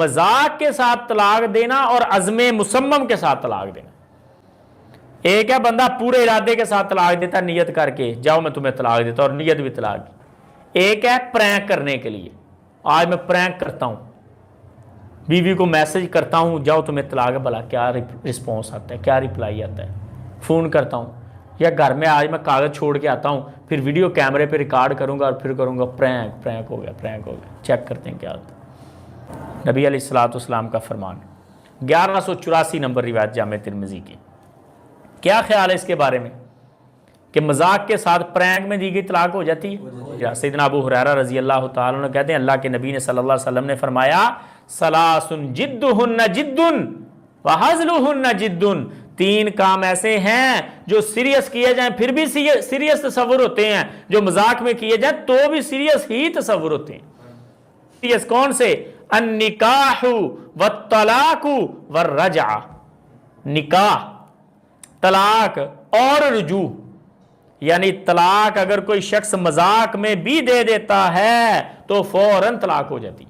مذاق کے ساتھ طلاق دینا اور عزم مسمم کے ساتھ طلاق دینا. ایک ہے بندہ پورے ارادے کے ساتھ طلاق دیتا ہے نیت کر کے, جاؤ میں تمہیں طلاق دیتا اور نیت بھی طلاق دی. ایک ہے پرینک کرنے کے لیے, آج میں پرینک کرتا ہوں, بیوی کو میسج کرتا ہوں جاؤ تمہیں طلاق ہے, بھلا کیا رسپانس آتا ہے, کیا رپلائی آتا ہے. فون کرتا ہوں, یا گھر میں آج میں کاغذ چھوڑ کے آتا ہوں, پھر ویڈیو کیمرے پہ ریکارڈ کروں گا اور پھر کروں گا پرینک ہو گیا, چیک کرتے ہیں کیا ہوتا ہے. نبی علیہ الصلوۃ والسلام کا فرمان. 1184 نمبر روایت جامع ترمذی کی. کیا خیال ہے اس کے بارے میں کہ مذاق کے ساتھ پرینک میں دی گئی طلاق ہو جاتی ہے؟ سیدنا ابو ہریرہ رضی اللہ تعالیٰ عنہ کہتے ہیں اللہ کے نبی نے صلی اللہ علیہ وسلم نے فرمایا ثلاث جدہن جد وہزلہن جد. 3 کام ایسے ہیں جو سیریس کیے جائیں پھر بھی سیریس تصور ہوتے ہیں, جو مذاق میں کیے جائیں تو بھی سیریس ہی تصور ہوتے ہیں. سیریس کون سے؟ النکاح والطلاق والرجعہ. نکاح, طلاق اور رجوع. یعنی طلاق اگر کوئی شخص مذاق میں بھی دے دیتا ہے تو فوراً طلاق ہو جاتی ہے.